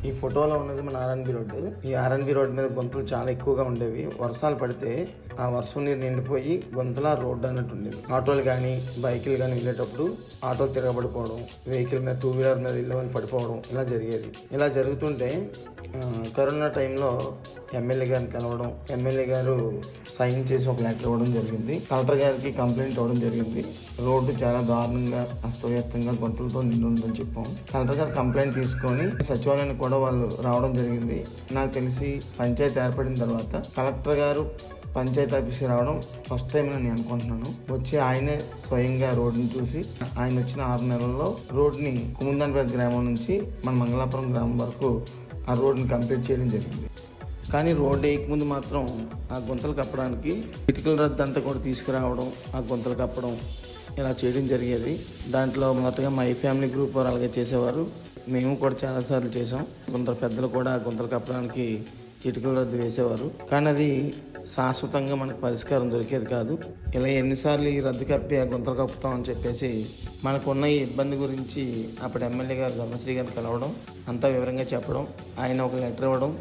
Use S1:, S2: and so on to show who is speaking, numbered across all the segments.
S1: ఈ ఫోటోలో ఉన్నది మన ఆర్ఎన్బి రోడ్డు. ఈ ఆర్ఎన్బి రోడ్డు మీద గుంతలు చాలా ఎక్కువగా ఉండేవి. వర్షాలు పడితే ఆ వర్షం నీరు నిండిపోయి గుంతల రోడ్డు అన్నట్టు ఉండేది. ఆటోలు కానీ బైకులు కానీ వెళ్ళేటప్పుడు ఆటోలు తిరగబడిపోవడం, వెహికల్ మీద 2 వీలర్ మీద వెళ్ళే వాళ్ళు పడిపోవడం ఇలా జరిగేది. ఇలా జరుగుతుంటే కరోనా టైంలో ఎమ్మెల్యే గారిని కలవడం, ఎమ్మెల్యే గారు సైన్ చేసి ఒక లెటర్ ఇవ్వడం జరిగింది. కలెక్టర్ గారికి కంప్లైంట్ ఇవ్వడం జరిగింది. రోడ్డు చాలా దారుణంగా అస్తవ్యస్తంగా గుంటలతో నిండి ఉందని చెప్పాం. కలెక్టర్ గారు కంప్లైంట్ తీసుకొని సచివాలయానికి కూడా వాళ్ళు రావడం జరిగింది. నాకు తెలిసి పంచాయతీ ఏర్పడిన తర్వాత కలెక్టర్ గారు పంచాయతీ ఆఫీస్కి రావడం ఫస్ట్ టైం అని నేను అనుకుంటున్నాను. వచ్చి ఆయనే స్వయంగా రోడ్డుని చూసి ఆయన వచ్చిన 6 నెలల్లో రోడ్ని కుముందన్పేట గ్రామం నుంచి మన మంగళాపురం గ్రామం వరకు ఆ రోడ్ని కంప్లీట్ చేయడం జరిగింది. కానీ రోడ్డు వేయకముందు మాత్రం ఆ గుంతలు కప్పడానికి ఇటుకల రద్దు అంతా కూడా తీసుకురావడం, ఆ గుంతలు కప్పడం ఇలా చేయడం జరిగేది. దాంట్లో మొదటగా మై ఫ్యామిలీ గ్రూప్ వారు అలాగే చేసేవారు. మేము కూడా చాలాసార్లు చేసాం. కొందరు పెద్దలు కూడా గుంతలు కప్పడానికి ఇటుకల రద్దు వేసేవారు. కానీ అది శాశ్వతంగా మనకు పరిష్కారం దొరికేది కాదు. ఇలా ఎన్నిసార్లు ఈ రద్దు కప్పి ఆ గుంతలు కప్పుతామని చెప్పేసి మనకున్న ఈ ఇబ్బంది గురించి అప్పుడు ఎమ్మెల్యే గారు ధర్మశ్రీ గారిని కలవడం, అంతా వివరంగా చెప్పడం, ఆయన ఒక లెటర్ ఇవ్వడం,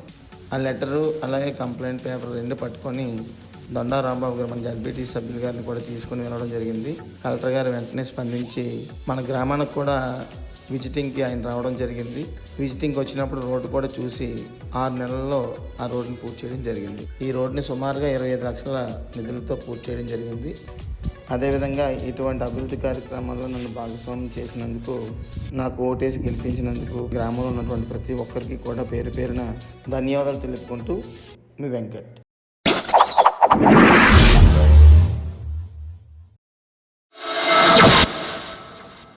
S1: ఆ లెటరు అలాగే కంప్లైంట్ పేపర్ 2 పట్టుకొని దొండా రాంబాబు గారు మన జడ్పీటీ సభ్యులు గారిని కూడా తీసుకుని వెళ్ళడం జరిగింది. కలెక్టర్ గారు వెంటనే స్పందించి మన గ్రామానికి కూడా విజిటింగ్కి ఆయన రావడం జరిగింది. విజిటింగ్కి వచ్చినప్పుడు రోడ్డు కూడా చూసి 6 నెలల్లో ఆ రోడ్డుని పూర్తి చేయడం జరిగింది. ఈ రోడ్డుని సుమారుగా 25 లక్షల నిధులతో పూర్తి చేయడం జరిగింది. అదేవిధంగా ఇటువంటి అభివృద్ధి కార్యక్రమాల్లో నన్ను భాగస్వామ్యం చేసినందుకు, నాకు ఓటేసి గెలిపించినందుకు గ్రామంలో ఉన్నటువంటి ప్రతి ఒక్కరికి కూడా పేరు పేరున ధన్యవాదాలు తెలుపుకుంటూ మీ వెంకట్.